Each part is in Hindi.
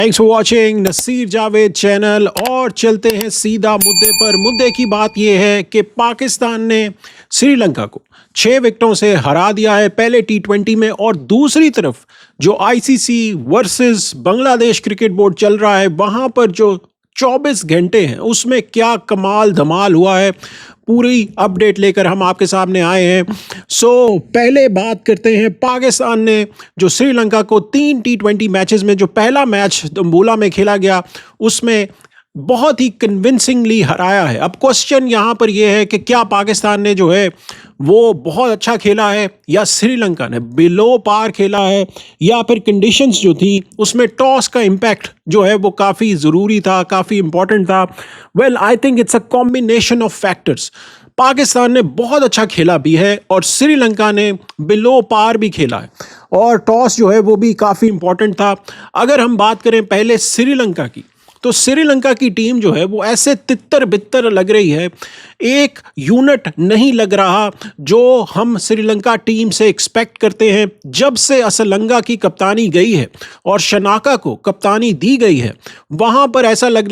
Thanks for watching Naseer Javed channel. और चलते हैं सीधा मुद्दे पर। मुद्दे की बात यह है कि पाकिस्तान ने श्रीलंका को 6 विकेटों से हरा दिया है पहले T20 में, और दूसरी तरफ जो ICC versus Bangladesh cricket board चल रहा है वहां पर जो 24 घंटे हैं उसमें क्या कमाल धमाल हुआ है, पूरी अपडेट लेकर हम आपके सामने आए हैं। पहले बात करते हैं, पाकिस्तान ने जो श्रीलंका को 3 T20 मैचेस में जो पहला मैच दम्बोला में खेला गया उसमें बहुत ही कन्विंसिंगली हराया है। अब क्वेश्चन यहाँ पर यह है कि क्या पाकिस्तान ने जो है वो बहुत अच्छा खेला है या श्रीलंका ने बिलो पार खेला है, या फिर कंडीशंस जो थी उसमें टॉस का इम्पैक्ट जो है वो काफ़ी ज़रूरी था, काफ़ी इंपॉर्टेंट था। Well I think it's a combination of factors. Pakistan ने बहुत अच्छा खेला भी है और श्रीलंका ने बिलो पार भी खेला है, और टॉस जो है वो भी काफ़ी इंपॉर्टेंट था। अगर हम बात करें पहले श्रीलंका की, तो श्रीलंका की टीम जो है वो ऐसे तितर बितर लग रही है, एक यूनिट नहीं लग रहा जो हम श्रीलंका टीम से एक्सपेक्ट करते हैं। जब से असलंगा की कप्तानी गई है और शनाका को कप्तानी दी गई है, वहाँ पर ऐसा लग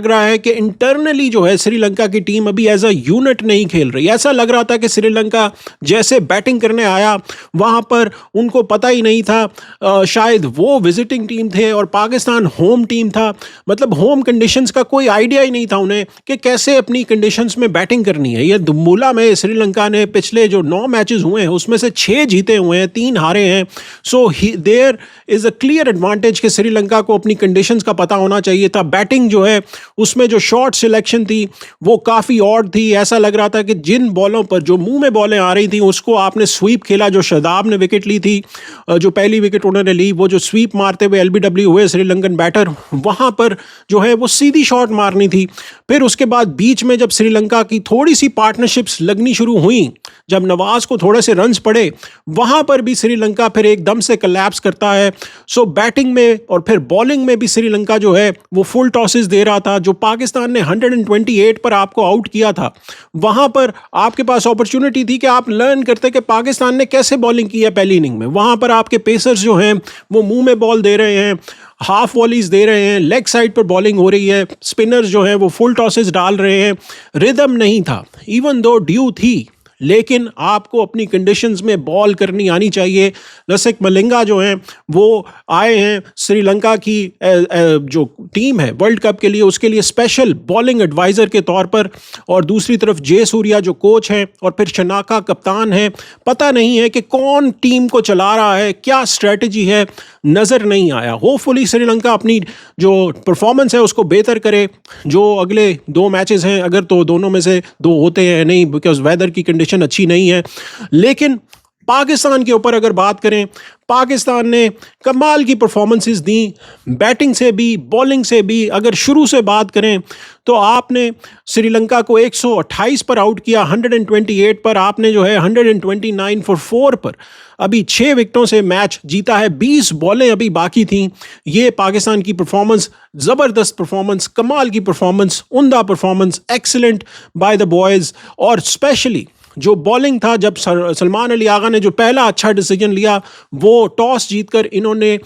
रहा है कि इंटरनली जो है श्रीलंका की टीम अभी एज अ यूनिट नहीं खेल रही। ऐसा लग रहा था कि श्रीलंका जैसे बैटिंग करने आया वहाँ पर उनको पता ही नहीं था, शायद वो विजिटिंग टीम थे और पाकिस्तान होम टीम था, मतलब होम कंडीशंस का कोई आइडिया ही नहीं था उन्हें कि कैसे अपनी कंडीशंस में बैटिंग करनी है। ये दुम्बुला में श्रीलंका ने पिछले जो 9 मैचेस हुए हैं उसमें से 6 जीते हुए हैं, 3 हारे हैं। So there is a clear advantage कि श्रीलंका को अपनी कंडीशंस का पता होना चाहिए था। बैटिंग जो है उसमें जो शॉट सिलेक्शन थी वो काफ़ी ऑड थी। ऐसा लग रहा था कि जिन बॉलों पर जो मुंह में बॉलें आ रही थी उसको आपने स्वीप खेला। जो शादाब ने विकेट ली थी, जो पहली विकेट उन्होंने ली, वो जो स्वीप मारते हुए LBW हुए श्रीलंकन बैटर, वहाँ पर जो है वो सीधी शॉट मारनी थी। फिर उसके बाद बीच में जब श्रीलंका की थोड़ी सी पार्टनरशिप्स लगनी शुरू हुई, जब नवाज को थोड़े से रन्स पड़े, वहां पर भी श्रीलंका फिर एकदम से कोलैप्स करता है। सो बैटिंग में और फिर बॉलिंग में भी श्रीलंका जो है वो फुल टॉसेस दे रहा था। जो पाकिस्तान ने 128 पर आपको आउट किया था, वहां पर आपके पास अपॉर्चुनिटी थी कि आप लर्न करते कि पाकिस्तान ने कैसे बॉलिंग की है पहली इनिंग में। वहां पर आपके पेसर्स जो हैं वो मुंह में बॉल दे रहे हैं, हाफ वॉलीज दे रहे हैं, लेग साइड पर बॉलिंग हो रही है, स्पिनर्स जो हैं वो फुल टॉसेस डाल रहे हैं। रिदम नहीं था, इवन दो ड्यू थी, लेकिन आपको अपनी कंडीशंस में बॉल करनी आनी चाहिए। लसिथ मलिंगा जो हैं वो आए हैं श्रीलंका की जो टीम है वर्ल्ड कप के लिए, उसके लिए स्पेशल बॉलिंग एडवाइज़र के तौर पर, और दूसरी तरफ जयसूर्या जो कोच हैं, और फिर शनाका कप्तान है। पता नहीं है कि कौन टीम को चला रहा है, क्या स्ट्रेटजी है, नज़र नहीं आया। होपफुली श्रीलंका अपनी जो परफॉर्मेंस है उसको बेहतर करे। जो अगले 2 मैचेस हैं, अगर तो दोनों में से 2 होते हैं नहीं, बिकॉज वेदर की कंडीशन अच्छी नहीं है। लेकिन पाकिस्तान के ऊपर अगर बात करें, पाकिस्तान ने कमाल की परफॉर्मेंसेस दी, बैटिंग से भी बॉलिंग से भी। अगर शुरू से बात करें तो आपने श्रीलंका को 128 पर आउट किया, 128 पर आपने जो है 129 फॉर 4 पर अभी 6 विकेटों से मैच जीता है। 20 बॉलें अभी बाकी थीं। ये पाकिस्तान की परफॉर्मेंस, ज़बरदस्त परफॉर्मेंस, कमाल की परफॉर्मेंस, उम्दा performance, excellent by the boys. और स्पेशली जो बॉलिंग था, जब सलमान अली आगा ने जो पहला अच्छा डिसीजन लिया, वो टॉस जीतकर इन्होंने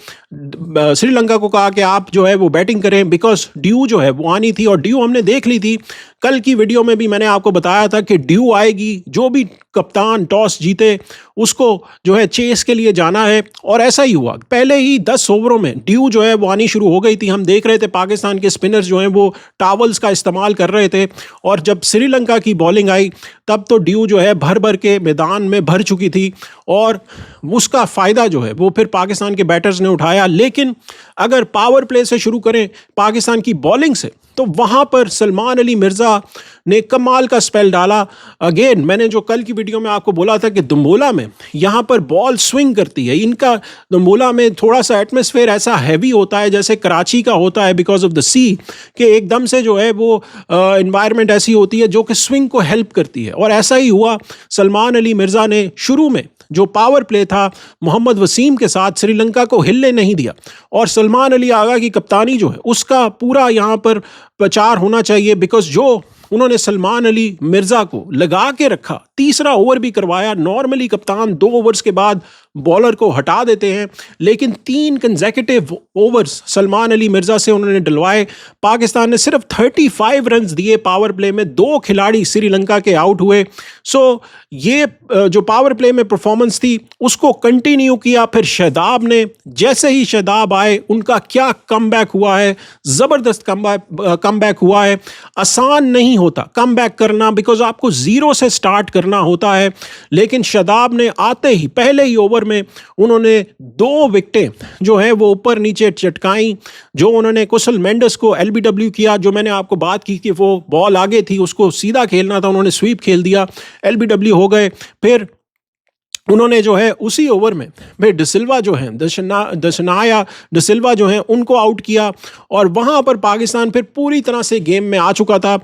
श्रीलंका को कहा कि आप जो है वो बैटिंग करें, बिकॉज ड्यू जो है वो आनी थी, और ड्यू हमने देख ली थी। कल की वीडियो में भी मैंने आपको बताया था कि ड्यू आएगी, जो भी कप्तान टॉस जीते उसको जो है चेस के लिए जाना है, और ऐसा ही हुआ। पहले ही 10 ओवरों में ड्यू जो है वो आनी शुरू हो गई थी। हम देख रहे थे पाकिस्तान के स्पिनर्स जो हैं वो टावल्स का इस्तेमाल कर रहे थे, और जब श्रीलंका की बॉलिंग आई तब तो ड्यू जो है भर भर के मैदान में भर चुकी थी, और उसका फ़ायदा जो है वो फिर पाकिस्तान के बैटर्स ने उठाया। लेकिन अगर पावर प्ले से शुरू करें पाकिस्तान की बॉलिंग से, तो वहाँ पर सलमान अली मिर्ज़ा ने कमाल का स्पेल डाला। अगेन मैंने जो कल की वीडियो में आपको बोला था कि दुम्बोला में यहाँ पर बॉल स्विंग करती है। इनका दुम्बोला में थोड़ा सा एटमॉस्फेयर ऐसा हैवी होता है जैसे कराची का होता है, बिकॉज ऑफ द सी, कि एकदम से जो है वो एनवायरनमेंट ऐसी होती है जो कि स्विंग को हेल्प करती है। और ऐसा ही हुआ, सलमान अली मिर्ज़ा ने शुरू में जो पावर प्ले था मोहम्मद वसीम के साथ, श्रीलंका को हिलने नहीं दिया, और सलमान अली आगा की कप्तानी जो है उसका पूरा यहाँ पर प्रचार होना चाहिए, बिकॉज जो उन्होंने सलमान अली मिर्ज़ा को लगा के रखा तीसरा ओवर भी करवाया। नॉर्मली कप्तान 2 ओवर्स के बाद बॉलर को हटा देते हैं, लेकिन 3 कंसेक्यूटिव ओवर्स सलमान अली मिर्जा से उन्होंने डलवाए। पाकिस्तान ने सिर्फ 35 रन दिए पावर प्ले में, 2 खिलाड़ी श्रीलंका के आउट हुए। सो ये जो पावर प्ले में परफॉर्मेंस थी उसको कंटिन्यू किया। फिर शादाब ने, जैसे ही शादाब आए उनका क्या कमबैक हुआ है, ज़बरदस्त कमबैक हुआ है। आसान नहीं होता कमबैक करना, बिकॉज आपको ज़ीरो से स्टार्ट करना होता है, लेकिन शादाब ने आते ही पहले ही ओवर में उन्होंने 2 विकेटें जो है वो ऊपर नीचे चटकाई। जो उन्होंने कुशल मेंडिस को एलबीडब्ल्यू किया, जो मैंने आपको बात की कि वो बॉल आगे थी उसको सीधा खेलना था, उन्होंने स्वीप खेल दिया, एलबीडब्ल्यू हो गए। फिर उन्होंने जो है उसी ओवर में फिर डिसिल्वा जो है दशनाया डिसिल्वा जो है उनको आउट किया, और वहाँ पर पाकिस्तान फिर पूरी तरह से गेम में आ चुका था।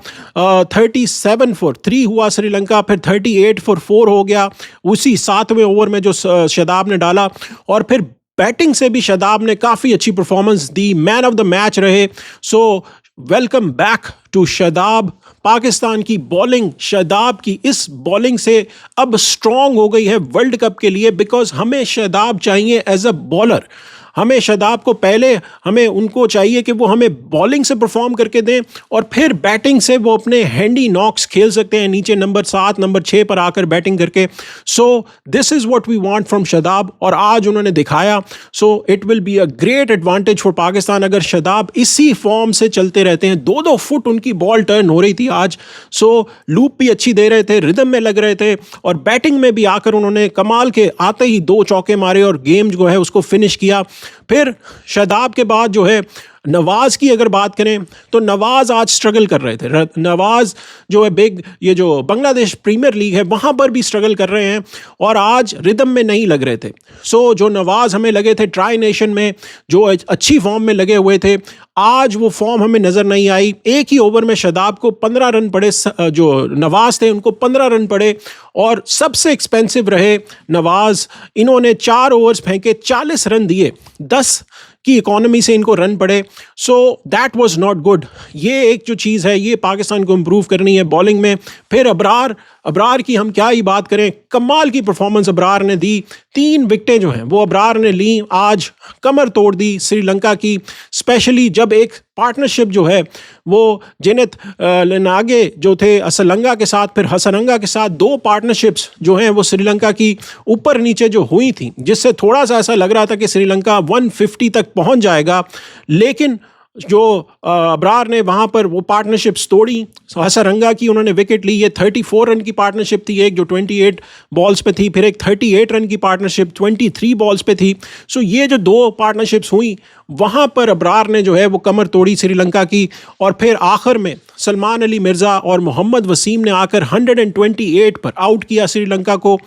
37 फॉर 3 हुआ श्रीलंका, फिर 38 फॉर 4 हो गया उसी 7वें ओवर में जो शादाब ने डाला। और फिर बैटिंग से भी शादाब ने काफ़ी अच्छी परफॉर्मेंस दी, मैन ऑफ द मैच रहे। So welcome back to Shadab. Pakistan की बॉलिंग, शादाब की इस बॉलिंग से अब स्ट्रॉन्ग हो गई है वर्ल्ड कप के लिए, बिकॉज हमें शादाब चाहिए एज अ बॉलर। हमें शादाब को पहले हमें उनको चाहिए कि वो हमें बॉलिंग से परफॉर्म करके दें, और फिर बैटिंग से वो अपने हैंडी नॉक्स खेल सकते हैं नीचे नंबर 7 नंबर 6 पर आकर बैटिंग करके। So this is what we want from Shadab, और आज उन्होंने दिखाया। So it will be a great advantage for Pakistan अगर शादाब इसी फॉर्म से चलते रहते हैं। 2-2 फुट उनकी बॉल टर्न हो रही थी आज। सो लूप भी अच्छी दे रहे थे, रिदम में लग रहे थे, और बैटिंग में भी आकर उन्होंने कमाल के आते ही 2 चौके मारे और गेम जो है उसको फिनिश किया। फिर शादाब के बाद जो है नवाज़ की अगर बात करें तो नवाज़ आज स्ट्रगल कर रहे थे। नवाज़ जो है ये जो बांग्लादेश प्रीमियर लीग है वहाँ पर भी स्ट्रगल कर रहे हैं, और आज रिदम में नहीं लग रहे थे। सो जो नवाज़ हमें लगे थे ट्राई नेशन में जो अच्छी फॉर्म में लगे हुए थे, आज वो फॉर्म हमें नज़र नहीं आई। एक ही ओवर में शादाब को 15 रन पड़े, जो नवाज़ थे उनको 15 रन पड़े, और सबसे एक्सपेंसिव रहे नवाज़। इन्होंने 4 ओवर्स फेंके, 40 रन दिए, 10 की इकोनॉमी से इनको रन पड़े। So that was not good. ये एक जो चीज़ है ये पाकिस्तान को इम्प्रूव करनी है बॉलिंग में। फिर अबरार की हम क्या ही बात करें, कमाल की परफॉर्मेंस अबरार ने दी। 3 विकेटें जो हैं वो अबरार ने ली, आज कमर तोड़ दी श्रीलंका की। स्पेशली जब एक पार्टनरशिप जो है वो जेनिथ लेनागे जो थे असलंगा के साथ, फिर हसनंगा के साथ, 2 पार्टनरशिप्स जो हैं वो श्रीलंका की ऊपर नीचे जो हुई थी, जिससे थोड़ा सा ऐसा लग रहा था कि श्रीलंका 150 तक पहुंच जाएगा, लेकिन जो अबरार ने वहाँ पर वो पार्टनरशिप्स तोड़ी। हसरंगा की उन्होंने विकेट ली। ये 34 रन की पार्टनरशिप थी, एक जो 28 बॉल्स पे थी, फिर एक 38 रन की पार्टनरशिप 23 बॉल्स पे थी। सो ये जो 2 पार्टनरशिप्स हुई वहाँ पर अबरार ने जो है वो कमर तोड़ी श्रीलंका की, और फिर आखिर में सलमान अली मिर्ज़ा और मोहम्मद वसीम ने आकर 128 पर आउट किया श्रीलंका को।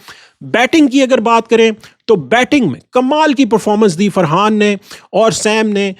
बैटिंग की अगर बात करें तो बैटिंग में कमाल की परफॉर्मेंस दी फरहान ने और सैम ने।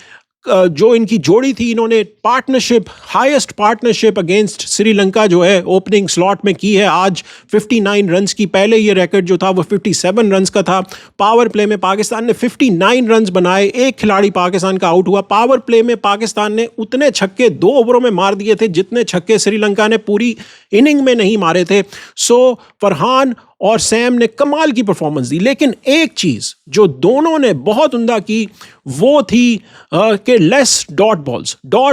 जो इनकी जोड़ी थी, इन्होंने partnership, highest partnership against Sri Lanka जो है ओपनिंग स्लॉट में की है आज 59 रन्स की। पहले ये रिकॉर्ड जो था वो 57 रन्स का था। पावर प्ले में पाकिस्तान ने 59 रन्स बनाए, एक खिलाड़ी पाकिस्तान का आउट हुआ। पावर प्ले में पाकिस्तान ने उतने छक्के 2 ओवरों में मार दिए थे जितने छक्के श्रीलंका ने पूरी इनिंग में नहीं मारे थे। सो फरहान और सैम ने कमाल की परफॉर्मेंस दी, लेकिन एक चीज़ जो दोनों ने बहुत उम्दा की वो थी कि लेस डॉट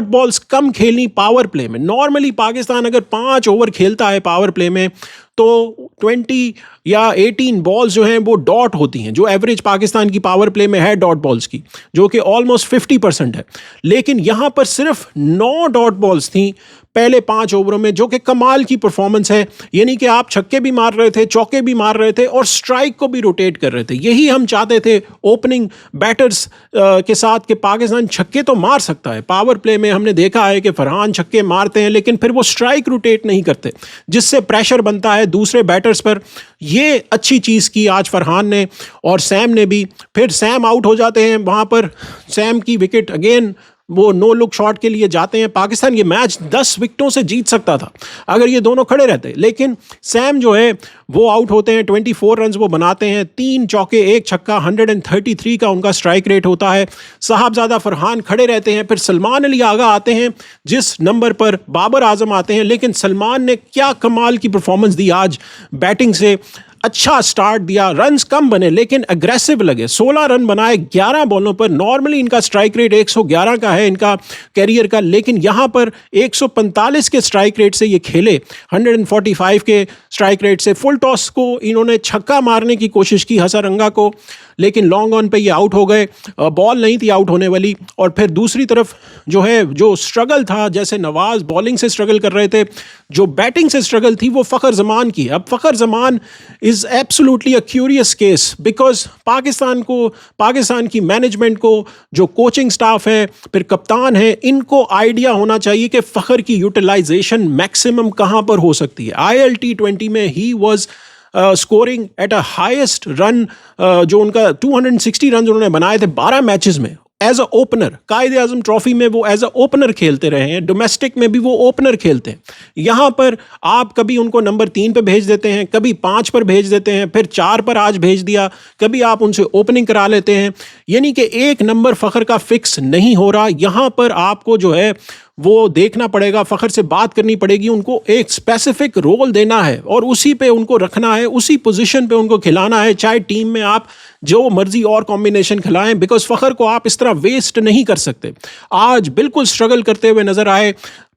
बॉल्स कम खेलनी पावर प्ले में। नॉर्मली पाकिस्तान अगर 5 ओवर खेलता है पावर प्ले में तो 20 या 18 बॉल्स जो हैं वो डॉट होती हैं, जो एवरेज पाकिस्तान की पावर प्ले में है डॉट बॉल्स की, जो कि ऑलमोस्ट 50% है। लेकिन यहाँ पर सिर्फ 9 डॉट बॉल्स थी पहले 5 ओवरों में, जो कि कमाल की परफॉर्मेंस है। यानी कि आप छक्के भी मार रहे थे, चौके भी मार रहे थे और स्ट्राइक को भी रोटेट कर रहे थे। यही हम चाहते थे ओपनिंग बैटर्स के साथ कि पाकिस्तान छक्के तो मार सकता है। पावर प्ले में हमने देखा है कि फरहान छक्के मारते हैं लेकिन फिर वो स्ट्राइक रोटेट नहीं करते, जिससे प्रेशर बनता है दूसरे बैटर्स पर। ये अच्छी चीज़ की आज फरहान ने और सैम ने भी। फिर सैम आउट हो जाते हैं, वहाँ पर सैम की विकेट अगेन वो नो लुक शॉट के लिए जाते हैं। पाकिस्तान ये मैच 10 विकेटों से जीत सकता था अगर ये दोनों खड़े रहते, लेकिन सैम जो है वो आउट होते हैं। 24 रन वो बनाते हैं, 3 चौके 1 छक्का, 133 का उनका स्ट्राइक रेट होता है। साहबजादा फरहान खड़े रहते हैं, फिर सलमान अली आगा आते हैं जिस नंबर पर बाबर आजम आते हैं। लेकिन सलमान ने क्या कमाल की परफॉर्मेंस दी आज बैटिंग से, अच्छा स्टार्ट दिया, रन्स कम बने लेकिन अग्रेसिव लगे। 16 रन बनाए 11 बॉलों पर। नॉर्मली इनका स्ट्राइक रेट 111 का है इनका कैरियर का, लेकिन यहां पर 145 के स्ट्राइक रेट से ये खेले, 145 के स्ट्राइक रेट से। फुल टॉस को इन्होंने छक्का मारने की कोशिश की हसरंगा को, लेकिन लॉन्ग ऑन पे ये आउट हो गए, बॉल नहीं थी आउट होने वाली। और फिर दूसरी तरफ जो है जो स्ट्रगल था, जैसे नवाज बॉलिंग से स्ट्रगल कर रहे थे, जो बैटिंग से स्ट्रगल थी वो फ़खर जमान की। अब Fakhar Zaman is absolutely a curious case, because Pakistan की मैनेजमेंट को, जो कोचिंग स्टाफ है, फिर कप्तान है, इनको आइडिया होना चाहिए कि फ़खर की यूटिलाइजेशन मैक्सिमम कहाँ पर हो सकती है। ILT20 में he was scoring at a highest run, जो उनका 260 रन उन्होंने बनाए थे 12 मैचेस में एज अ ओपनर। कायदे आजम ट्रॉफी में वो एज अ ओपनर खेलते रहे हैं, डोमेस्टिक में भी वो ओपनर खेलते हैं। यहाँ पर आप कभी उनको नंबर 3 पे भेज देते हैं, कभी 5 पर भेज देते हैं, फिर 4 पर आज भेज दिया, कभी आप उनसे ओपनिंग करा लेते हैं। यानी कि एक नंबर फ़खर का फिक्स नहीं हो रहा। यहाँ पर आपको जो है वो देखना पड़ेगा, फ़खर से बात करनी पड़ेगी, उनको एक स्पेसिफिक रोल देना है और उसी पे उनको रखना है, उसी पोजीशन पे उनको खिलाना है। चाहे टीम में आप जो मर्जी और कॉम्बिनेशन खिलाएं, बिकॉज फ़खर को आप इस तरह वेस्ट नहीं कर सकते। आज बिल्कुल स्ट्रगल करते हुए नजर आए।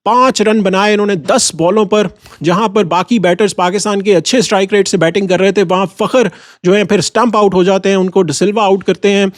5 रन बनाए इन्होंने 10 बॉलों पर, जहां पर बाकी बैटर्स पाकिस्तान के अच्छे स्ट्राइक रेट से बैटिंग कर रहे थे। वहां फ़खर जो है फिर स्टंप आउट हो जाते हैं, उनको डिसिल्वा आउट करते हैं,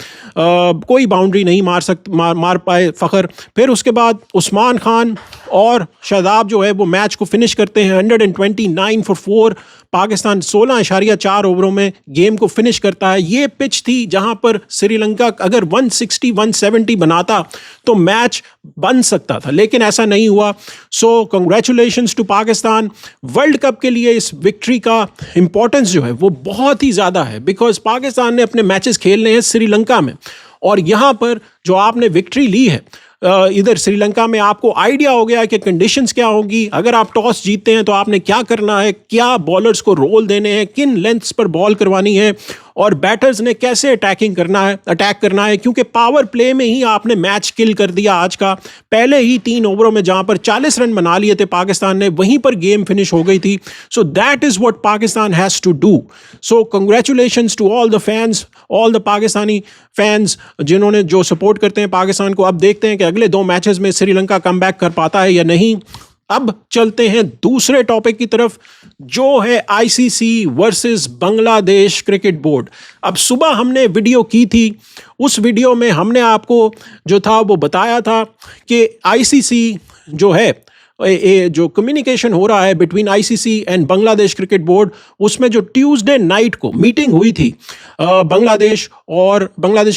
कोई बाउंड्री नहीं मार पाए फ़खर। फिर उसके बाद उस्मान खान और शादाब जो है वो मैच को फिनिश करते हैं 129 फॉर 4। पाकिस्तान 16.4 ओवरों में गेम को फिनिश करता है। ये पिच थी जहां पर श्रीलंका अगर 160 170 बनाता तो मैच बन सकता था, लेकिन ऐसा नहीं हुआ। So congratulations to Pakistan. World cup के लिए इस विक्ट्री का इंपॉर्टेंस जो है वो बहुत ही ज़्यादा है, बिकॉज पाकिस्तान ने अपने मैचेस खेलने हैं श्रीलंका में, और यहाँ पर जो आपने विक्ट्री ली है इधर श्रीलंका में, आपको आइडिया हो गया कि कंडीशंस क्या होंगी। अगर आप टॉस जीतते हैं तो आपने क्या करना है, क्या बॉलर्स को रोल देने हैं, किन लेंथ्स पर बॉल करवानी है, और बैटर्स ने कैसे अटैक करना है, क्योंकि पावर प्ले में ही आपने मैच किल कर दिया आज का। पहले ही 3 ओवरों में जहां पर 40 रन बना लिए थे पाकिस्तान ने, वहीं पर गेम फिनिश हो गई थी। So that is what Pakistan has to do. So congratulations to all the fans, all the Pakistani fans जिन्होंने जो सपोर्ट करते हैं पाकिस्तान को। अब देखते हैं कि अगले 2 मैचेस में श्रीलंका कमबैक कर पाता है या नहीं। अब चलते हैं दूसरे टॉपिक की तरफ, जो है ICC versus Bangladesh cricket board. अब सुबह हमने वीडियो की थी, उस वीडियो में हमने आपको जो था वो बताया था कि ICC जो है जो कम्युनिकेशन हो रहा है between ICC and Bangladesh cricket board, उसमें जो ट्यूसडे नाइट को मीटिंग हुई थी बांग्लादेश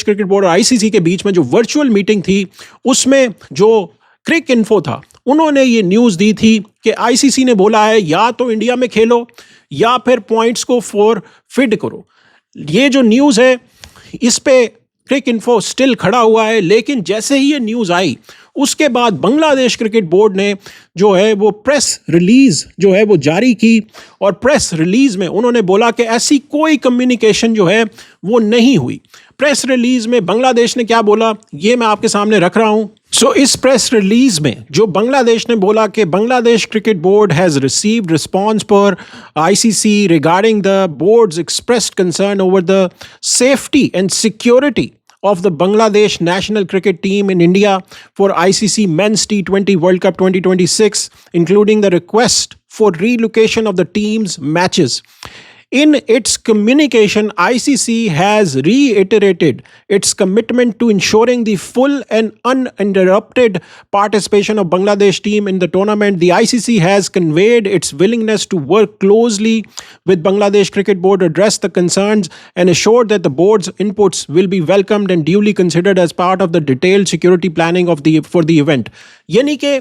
क्रिकेट बोर्ड और ICC के बीच में, जो वर्चुअल मीटिंग थी, उसमें जो क्रिक इन्फो था उन्होंने ये न्यूज़ दी थी कि ICC ने बोला है या तो इंडिया में खेलो या फिर पॉइंट्स को फॉरफिट करो। ये जो न्यूज़ है इस पे क्रिक इन्फो स्टिल खड़ा हुआ है, लेकिन जैसे ही ये न्यूज़ आई उसके बाद बांग्लादेश क्रिकेट बोर्ड ने जो है वो प्रेस रिलीज जो है वो जारी की, और प्रेस रिलीज में उन्होंने बोला कि ऐसी कोई कम्युनिकेशन जो है वो नहीं हुई। प्रेस रिलीज में बांग्लादेश ने क्या बोला ये मैं आपके सामने रख रहा हूं। सो इस प्रेस रिलीज में जो बांग्लादेश ने बोला कि Bangladesh cricket board has received response पर ICC regarding the boards expressed concern over the safety and security of the Bangladesh national cricket team in India for ICC Men's T20 World Cup 2026, including the request for relocation of the team's matches. In its communication, ICC has reiterated its commitment to ensuring the full and uninterrupted participation of Bangladesh team in the tournament. The ICC has conveyed its willingness to work closely with Bangladesh Cricket Board to address the concerns and assured that the board's inputs will be welcomed and duly considered as part of the detailed security planning for the event. यानी कि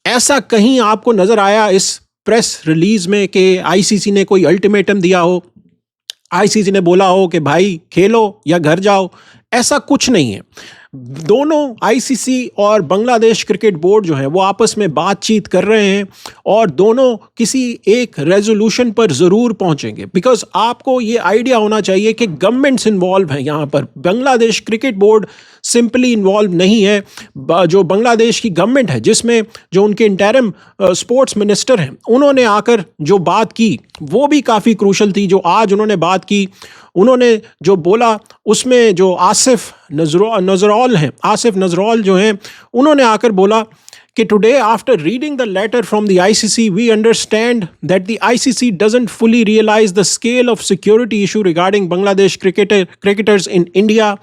ऐसा कहीं आपको नजर आया इस प्रेस रिलीज में कि ICC ने कोई अल्टीमेटम दिया हो, ICC ने बोला हो कि भाई खेलो या घर जाओ? ऐसा कुछ नहीं है। दोनों आईसीसी और बांग्लादेश क्रिकेट बोर्ड जो है वो आपस में बातचीत कर रहे हैं और दोनों किसी एक रेजोल्यूशन पर ज़रूर पहुंचेंगे। बिकॉज आपको ये आइडिया होना चाहिए कि गवर्नमेंट्स इन्वॉल्व हैं यहाँ पर, Bangladesh cricket board simply involve नहीं है। जो बांग्लादेश की गवर्नमेंट है, जिसमें जो उनके इंटरिम स्पोर्ट्स मिनिस्टर हैं, उन्होंने आकर जो बात की वो भी काफ़ी क्रूशल थी। जो आज उन्होंने बात की, उन्होंने जो बोला उसमें जो आसिफ नजरौल जो हैं, उन्होंने आकर बोला कि today after reading the letter from the ICC we understand that the ICC doesn't fully realise the scale of security issue regarding Bangladesh cricketers in India.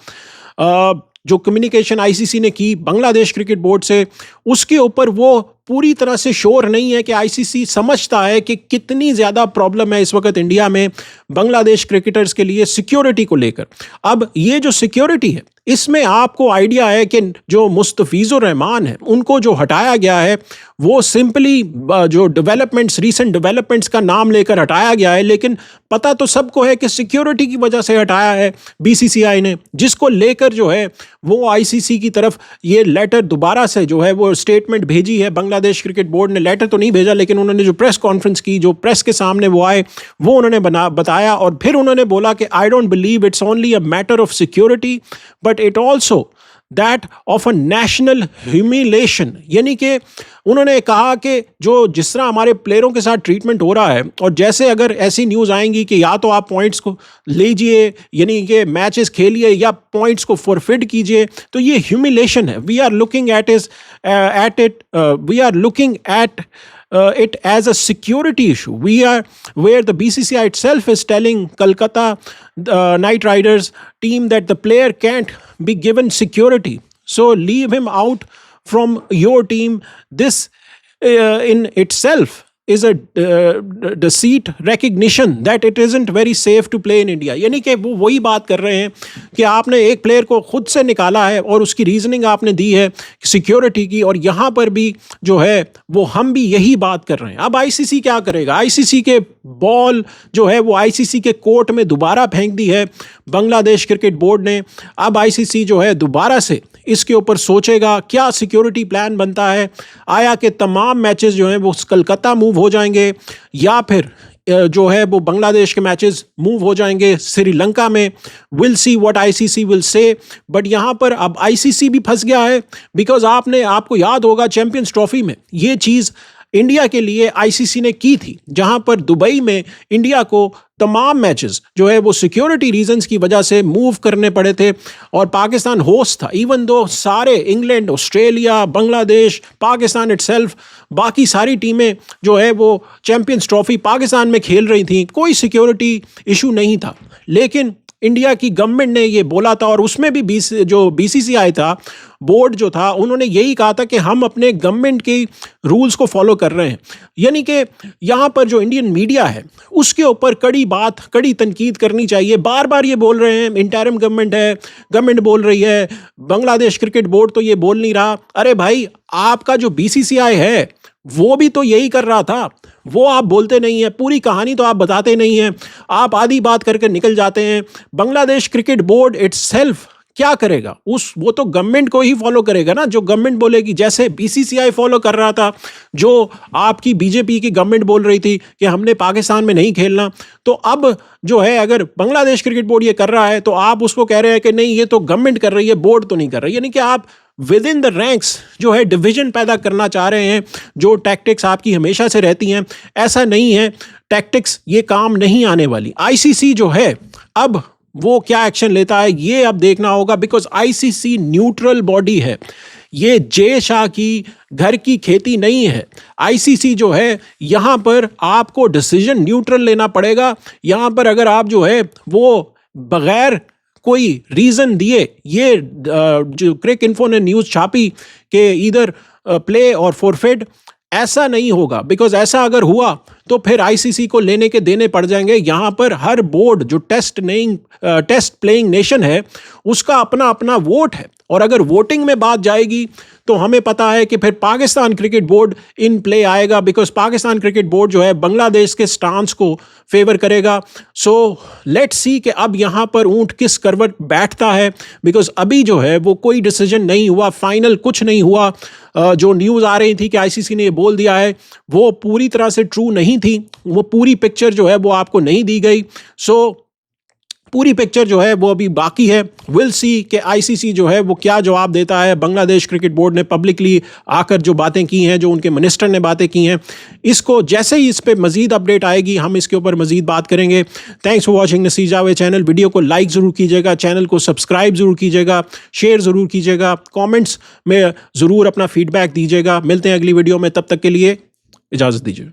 जो कम्युनिकेशन आईसीसी ने की बांग्लादेश क्रिकेट बोर्ड से, उसके ऊपर वो पूरी तरह से श्योर नहीं है कि आईसीसी समझता है कि कितनी ज़्यादा प्रॉब्लम है इस वक्त इंडिया में बांग्लादेश क्रिकेटर्स के लिए सिक्योरिटी को लेकर। अब ये जो सिक्योरिटी है, इसमें आपको आइडिया है कि जो मुस्तफीज़ुर रहमान है उनको जो हटाया गया है वो सिंपली जो रीसेंट डेवलपमेंट्स का नाम लेकर हटाया गया है, लेकिन पता तो सबको है कि सिक्योरिटी की वजह से हटाया है बीसीसीआई ने, जिसको लेकर जो है वो आईसीसी की तरफ ये लेटर दोबारा से जो है वो स्टेटमेंट भेजी है। बांग्लादेश क्रिकेट बोर्ड ने लेटर तो नहीं भेजा, लेकिन उन्होंने जो प्रेस कॉन्फ्रेंस की, जो प्रेस के सामने वो आए, वो उन्होंने बताया और फिर उन्होंने बोला कि I don't believe it's only a matter of security but it also that of a national humiliation. यानी कि उन्होंने कहा कि जिस तरह हमारे प्लेयरों के साथ ट्रीटमेंट हो रहा है, और जैसे अगर ऐसी न्यूज़ आएंगी कि या तो आप पॉइंट्स को लीजिए, यानी कि मैचेस खेलिए, या पॉइंट्स को फॉरफिट कीजिए, तो ये ह्यूमिलेशन है। We are looking at it as a security issue. Where the BCCI itself is telling Kolkata Knight Riders team that the player can't be given security. So leave him out from your team. This in itself is a deceit recognition that it isn't very safe to play in India. यानी कि वो वही बात कर रहे हैं कि आपने एक प्लेयर को खुद से निकाला है और उसकी रीजनिंग आपने दी है सिक्योरिटी की, और यहाँ पर भी जो है वो हम भी यही बात कर रहे हैं। अब आईसीसी क्या करेगा? आईसीसी के बॉल जो है वो आईसीसी के कोर्ट में दोबारा फेंक दी है बांग्लादेश क्रिकेट बोर्ड ने। अब आईसीसी जो है दोबारा से इसके ऊपर सोचेगा क्या सिक्योरिटी प्लान बनता है। आया कि तमाम मैचेस जो हैं वो कलकत्ता मूव हो जाएंगे, या फिर जो है वो बांग्लादेश के मैचेस मूव हो जाएंगे श्रीलंका में। Will see what ICC will say. But यहाँ पर अब आईसीसी भी फंस गया है, बिकॉज आपको याद होगा चैंपियंस ट्रॉफी में ये चीज़ इंडिया के लिए आईसीसी ने की थी, जहां पर दुबई में इंडिया को तमाम मैचेस जो है वो सिक्योरिटी रीजंस की वजह से मूव करने पड़े थे, और पाकिस्तान होस्ट था। इवन दो सारे England, Australia, Bangladesh, Pakistan itself, बाकी सारी टीमें जो है वो चैंपियंस ट्रॉफी पाकिस्तान में खेल रही थी, कोई सिक्योरिटी इशू नहीं था। लेकिन इंडिया की गवर्नमेंट ने ये बोला था, और उसमें भी जो बीसीसीआई था, बोर्ड जो था, उन्होंने यही कहा था कि हम अपने गवर्नमेंट के रूल्स को फॉलो कर रहे हैं। यानी कि यहाँ पर जो इंडियन मीडिया है उसके ऊपर कड़ी तनकीद करनी चाहिए। बार बार ये बोल रहे हैं इंटरिम गवर्नमेंट है, गवर्नमेंट बोल रही है, बांग्लादेश क्रिकेट बोर्ड तो ये बोल नहीं रहा। अरे भाई, आपका जो बीसीसीआई है वो भी तो यही कर रहा था, वो आप बोलते नहीं हैं, पूरी कहानी तो आप बताते नहीं हैं, आप आधी बात करके निकल जाते हैं। बांग्लादेश क्रिकेट बोर्ड इटसेल्फ क्या करेगा? वो तो गवर्नमेंट को ही फॉलो करेगा ना, जो गवर्नमेंट बोलेगी। जैसे बीसीसीआई फॉलो कर रहा था, जो आपकी बीजेपी की गवर्नमेंट बोल रही थी कि हमने पाकिस्तान में नहीं खेलना, तो अब जो है अगर बांग्लादेश क्रिकेट बोर्ड ये कर रहा है तो आप उसको कह रहे हैं कि नहीं, ये तो गवर्नमेंट कर रही है, बोर्ड तो नहीं कर रही। यानी कि आप विद इन द रैंक्स जो है डिवीजन पैदा करना चाह रहे हैं, जो टैक्टिक्स आपकी हमेशा से रहती हैं। ऐसा नहीं है, टैक्टिक्स ये काम नहीं आने वाली। आईसीसी जो है अब वो क्या एक्शन लेता है ये अब देखना होगा, बिकॉज आईसीसी न्यूट्रल बॉडी है, ये जे शाह की घर की खेती नहीं है। आईसीसी जो है यहाँ पर आपको डिसीजन न्यूट्रल लेना पड़ेगा। यहाँ पर अगर आप जो है वो बगैर कोई रीजन दिए, ये जो क्रिक इन्फो ने न्यूज़ छापी कि इधर प्ले और फॉरफिट, ऐसा नहीं होगा। बिकॉज ऐसा अगर हुआ तो फिर आईसीसी को लेने के देने पड़ जाएंगे। यहाँ पर हर बोर्ड जो टेस्ट प्लेइंग नेशन है उसका अपना अपना वोट है, और अगर वोटिंग में बात जाएगी तो हमें पता है कि फिर पाकिस्तान क्रिकेट बोर्ड इन प्ले आएगा, बिकॉज पाकिस्तान क्रिकेट बोर्ड जो है बांग्लादेश के स्टांस को फेवर करेगा। सो लेट्स सी कि अब यहाँ पर ऊंट किस करवट बैठता है, बिकॉज अभी जो है वो कोई डिसीजन नहीं हुआ, फाइनल कुछ नहीं हुआ। जो न्यूज़ आ रही थी कि आईसीसी ने ये बोल दिया है वो पूरी तरह से ट्रू नहीं थी, वो पूरी पिक्चर जो है वो आपको नहीं दी गई। सो पूरी पिक्चर जो है वो अभी बाकी है। विल सी कि आईसीसी जो है वो क्या जवाब देता है। बांग्लादेश क्रिकेट बोर्ड ने पब्लिकली आकर जो बातें की हैं, जो उनके मिनिस्टर ने बातें की हैं, इसको जैसे ही इस पर मजीद अपडेट आएगी हम इसके ऊपर मजीद बात करेंगे। Thanks for watching Naseer Javed channel. Video को लाइक ज़रूर कीजिएगा, चैनल को सब्सक्राइब ज़रूर कीजिएगा, शेयर ज़रूर कीजिएगा, कॉमेंट्स में ज़रूर अपना फीडबैक दीजिएगा। मिलते हैं अगली वीडियो में, तब तक के लिए इजाज़त दीजिए।